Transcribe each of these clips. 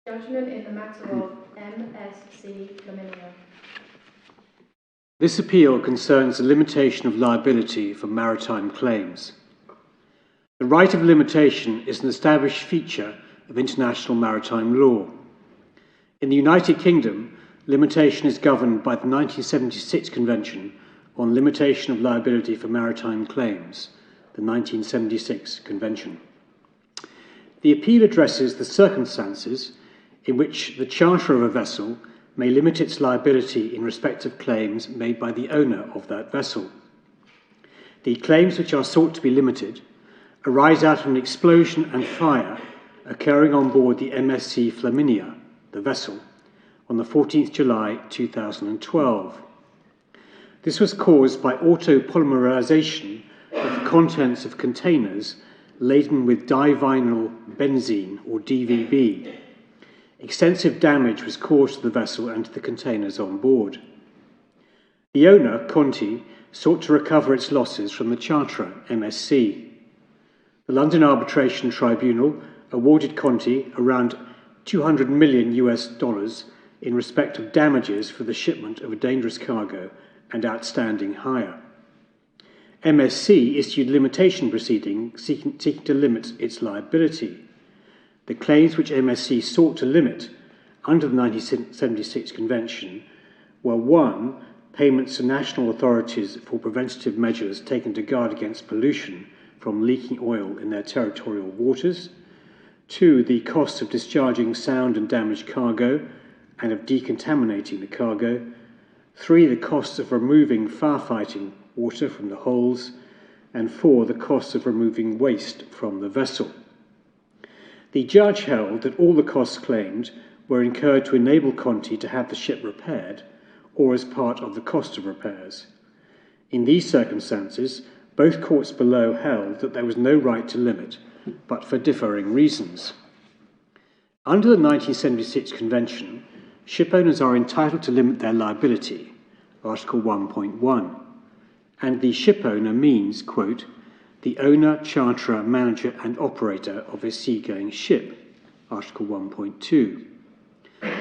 Judgment in the matter of MSC Flaminia. This appeal concerns the limitation of liability for maritime claims. The right of limitation is an established feature of international maritime law. In the United Kingdom, limitation is governed by the 1976 Convention on Limitation of Liability for Maritime Claims, the 1976 Convention. The appeal addresses the circumstances in which the charter of a vessel may limit its liability in respect of claims made by the owner of that vessel. The claims which are sought to be limited arise out of an explosion and fire occurring on board the MSC Flaminia, the vessel, on the 14th July 2012. This was caused by autopolymerization of the contents of containers laden with divinyl benzene, or DVB. Extensive damage was caused to the vessel and to the containers on board. The owner, Conti, sought to recover its losses from the charterer, MSC. The London Arbitration Tribunal awarded Conti around $200 million in respect of damages for the shipment of a dangerous cargo and outstanding hire. MSC issued limitation proceedings seeking to limit its liability. The claims which MSC sought to limit under the 1976 Convention were 1. Payments to national authorities for preventative measures taken to guard against pollution from leaking oil in their territorial waters, 2. The cost of discharging sound and damaged cargo and of decontaminating the cargo, 3. The costs of removing firefighting water from the holes, and 4. The costs of removing waste from the vessel. The judge held that all the costs claimed were incurred to enable Conti to have the ship repaired or as part of the cost of repairs. In these circumstances, both courts below held that there was no right to limit, but for differing reasons. Under the 1976 Convention, shipowners are entitled to limit their liability, Article 1.1, and the shipowner means, quote, the owner, charterer, manager and operator of a seagoing ship, Article 1.2.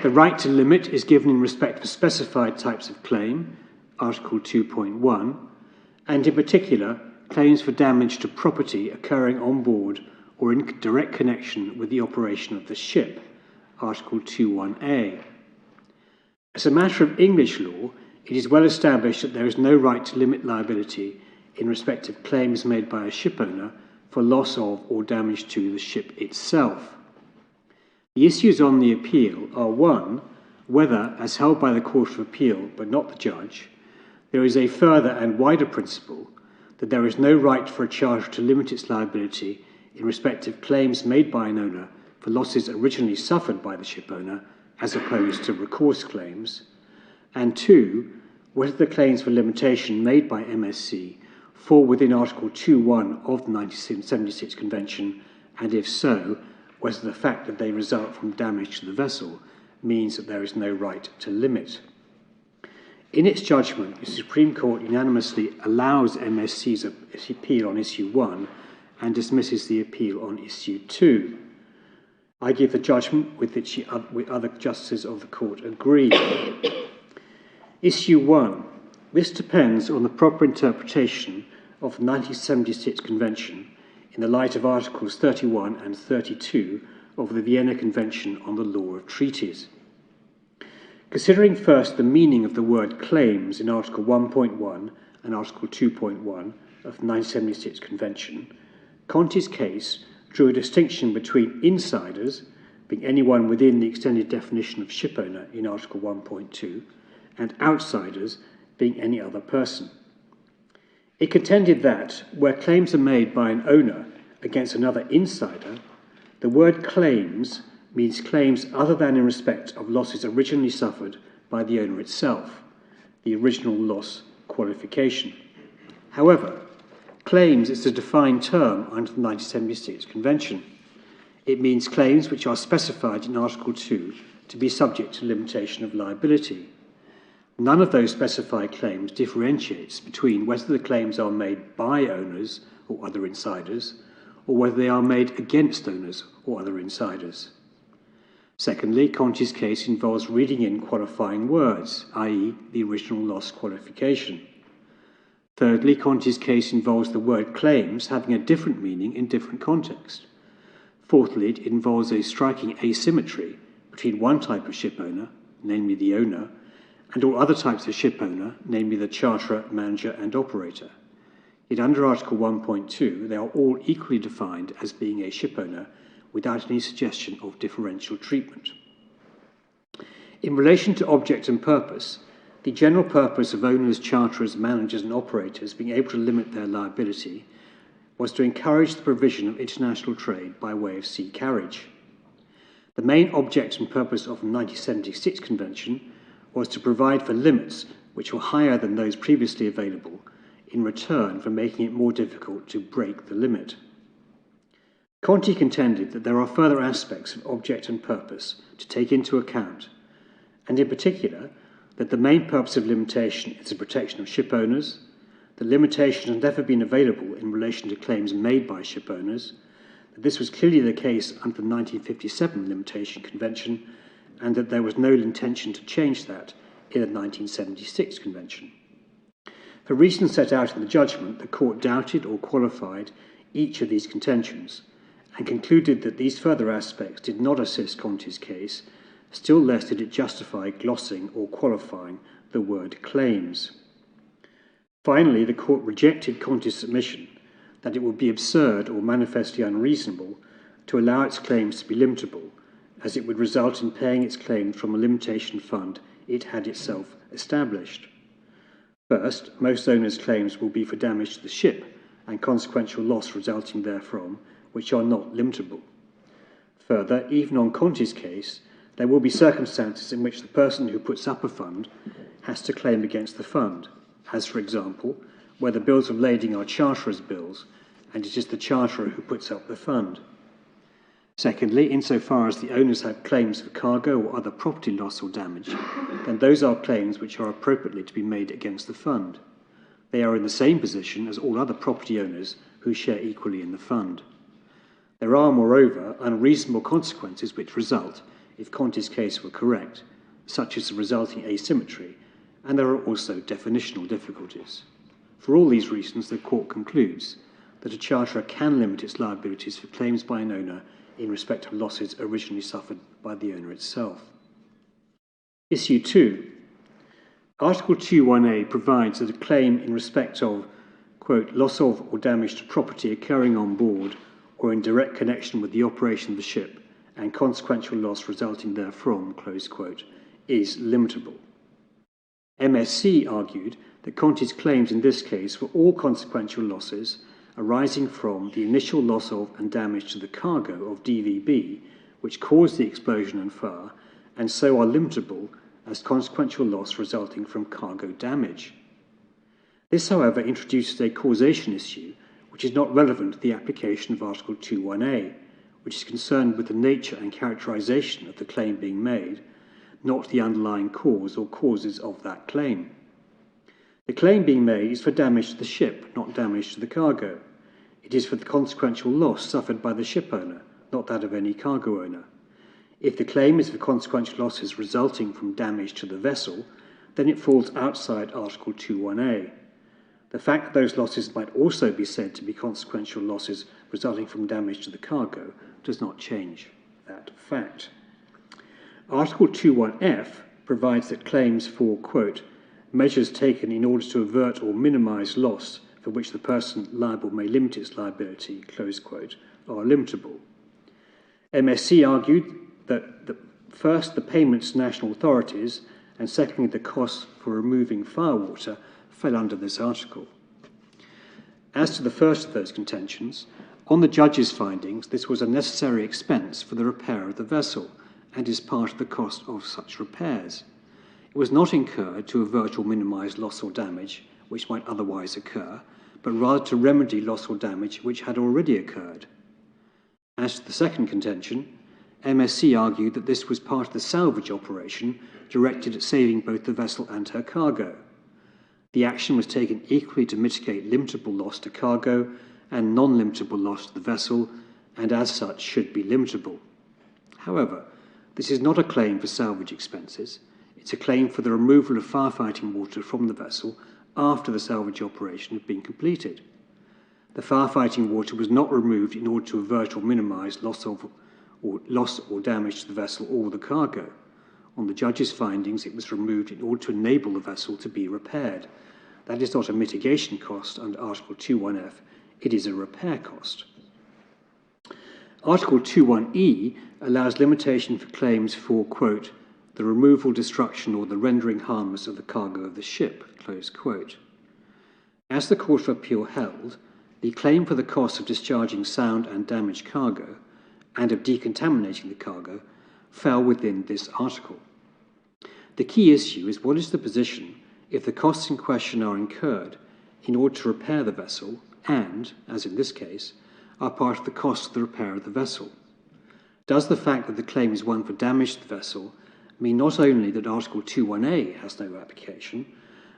The right to limit is given in respect of specified types of claim, Article 2.1, and in particular, claims for damage to property occurring on board or in direct connection with the operation of the ship, Article 2.1a. As a matter of English law, it is well established that there is no right to limit liability in respect of claims made by a shipowner for loss of or damage to the ship itself. The issues on the appeal are 1. Whether, as held by the Court of Appeal but not the judge, there is a further and wider principle that there is no right for a charterer to limit its liability in respect of claims made by an owner for losses originally suffered by the shipowner as opposed to recourse claims, and 2. Whether the claims for limitation made by MSC fall within Article 2.1 of the 1976 Convention, and if so, whether the fact that they result from damage to the vessel means that there is no right to limit. In its judgment, the Supreme Court unanimously allows MSC's appeal on Issue 1 and dismisses the appeal on Issue 2. I give the judgment with which other justices of the Court agree. Issue 1. This depends on the proper interpretation of the 1976 Convention in the light of Articles 31 and 32 of the Vienna Convention on the Law of Treaties. Considering first the meaning of the word claims in Article 1.1 and Article 2.1 of the 1976 Convention, Conti's case drew a distinction between insiders, being anyone within the extended definition of shipowner in Article 1.2, and outsiders, being any other person. It contended that, where claims are made by an owner against another insider, the word claims means claims other than in respect of losses originally suffered by the owner itself, the original loss qualification. However, claims is a defined term under the 1976 Convention. It means claims which are specified in Article 2 to be subject to limitation of liability. None of those specified claims differentiates between whether the claims are made by owners or other insiders, or whether they are made against owners or other insiders. Secondly, Conti's case involves reading in qualifying words, i.e. the original loss qualification. Thirdly, Conti's case involves the word claims having a different meaning in different contexts. Fourthly, it involves a striking asymmetry between one type of ship owner, namely the owner, and all other types of ship owner, namely the charterer, manager and operator. Yet under Article 1.2, they are all equally defined as being a ship owner without any suggestion of differential treatment. In relation to object and purpose, the general purpose of owners, charterers, managers and operators being able to limit their liability was to encourage the provision of international trade by way of sea carriage. The main object and purpose of the 1976 Convention was to provide for limits which were higher than those previously available in return for making it more difficult to break the limit. Conti contended that there are further aspects of object and purpose to take into account, and in particular that the main purpose of limitation is the protection of ship owners, that limitation has never been available in relation to claims made by ship owners, that this was clearly the case under the 1957 Limitation Convention, and that there was no intention to change that in the 1976 Convention. For reasons set out in the judgment, the Court doubted or qualified each of these contentions, and concluded that these further aspects did not assist Conti's case, still less did it justify glossing or qualifying the word claims. Finally, the Court rejected Conti's submission that it would be absurd or manifestly unreasonable to allow its claims to be limitable, as it would result in paying its claims from a limitation fund it had itself established. First, most owners' claims will be for damage to the ship and consequential loss resulting therefrom, which are not limitable. Further, even on Conti's case, there will be circumstances in which the person who puts up a fund has to claim against the fund, as for example, where the bills of lading are charterer's bills, and it is the charterer who puts up the fund. Secondly, insofar as the owners have claims for cargo or other property loss or damage, then those are claims which are appropriately to be made against the fund. They are in the same position as all other property owners who share equally in the fund. There are, moreover, unreasonable consequences which result if Conti's case were correct, such as the resulting asymmetry, and there are also definitional difficulties. For all these reasons, the Court concludes that a charterer can limit its liabilities for claims by an owner in respect of losses originally suffered by the owner itself. Issue 2. Article 2.1a provides that a claim in respect of, quote, loss of or damage to property occurring on board or in direct connection with the operation of the ship and consequential loss resulting therefrom, close quote, is limitable. MSC argued that Conti's claims in this case were all consequential losses arising from the initial loss of and damage to the cargo of DVB, which caused the explosion and fire, and so are limitable as consequential loss resulting from cargo damage. This, however, introduces a causation issue which is not relevant to the application of Article 2.1a, which is concerned with the nature and characterization of the claim being made, not the underlying cause or causes of that claim. The claim being made is for damage to the ship, not damage to the cargo. It is for the consequential loss suffered by the ship owner, not that of any cargo owner. If the claim is for consequential losses resulting from damage to the vessel, then it falls outside Article 2.1a. The fact that those losses might also be said to be consequential losses resulting from damage to the cargo does not change that fact. Article 2.1f provides that claims for, quote, measures taken in order to avert or minimize loss for which the person liable may limit its liability, close quote, are limitable. MSC argued that first, the payments to national authorities, and secondly, the costs for removing firewater fell under this article. As to the first of those contentions, on the judge's findings, this was a necessary expense for the repair of the vessel and is part of the cost of such repairs. It was not incurred to avert or minimise loss or damage which might otherwise occur, but rather to remedy loss or damage which had already occurred. As to the second contention, MSC argued that this was part of the salvage operation directed at saving both the vessel and her cargo. The action was taken equally to mitigate limitable loss to cargo and non-limitable loss to the vessel, and as such should be limitable. However, This is not a claim for salvage expenses. It's a claim for the removal of firefighting water from the vessel after the salvage operation had been completed. The firefighting water was not removed in order to avert or minimise loss or damage to the vessel or the cargo. On the judge's findings, it was removed in order to enable the vessel to be repaired. That is not a mitigation cost under Article 2.1f, it is a repair cost. Article 2.1e allows limitation for claims for, quote, the removal, destruction, or the rendering harmless of the cargo of the ship, close quote. As the Court of Appeal held, the claim for the cost of discharging sound and damaged cargo and of decontaminating the cargo fell within this article. The key issue is what is the position if the costs in question are incurred in order to repair the vessel and, as in this case, are part of the cost of the repair of the vessel. Does the fact that the claim is one for damage to the vessel mean not only that Article 2.1a has no application,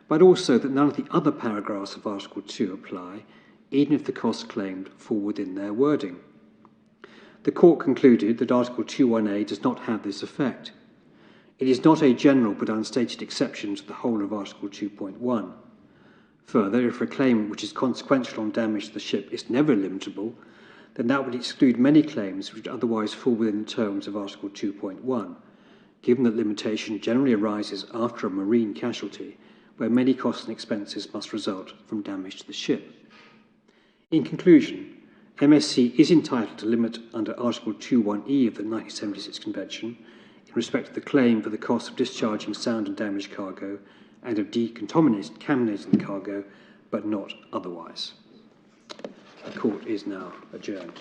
but also that none of the other paragraphs of Article 2 apply, even if the costs claimed fall within their wording? The Court concluded that Article 2.1a does not have this effect. It is not a general but unstated exception to the whole of Article 2.1. Further, if a claim which is consequential on damage to the ship is never limitable, then that would exclude many claims which otherwise fall within the terms of Article 2.1, given that limitation generally arises after a marine casualty, where many costs and expenses must result from damage to the ship. In conclusion, MSC is entitled to limit under Article 2.1e of the 1976 Convention in respect of the claim for the cost of discharging sound and damaged cargo and of decontaminating the cargo, but not otherwise. The Court is now adjourned.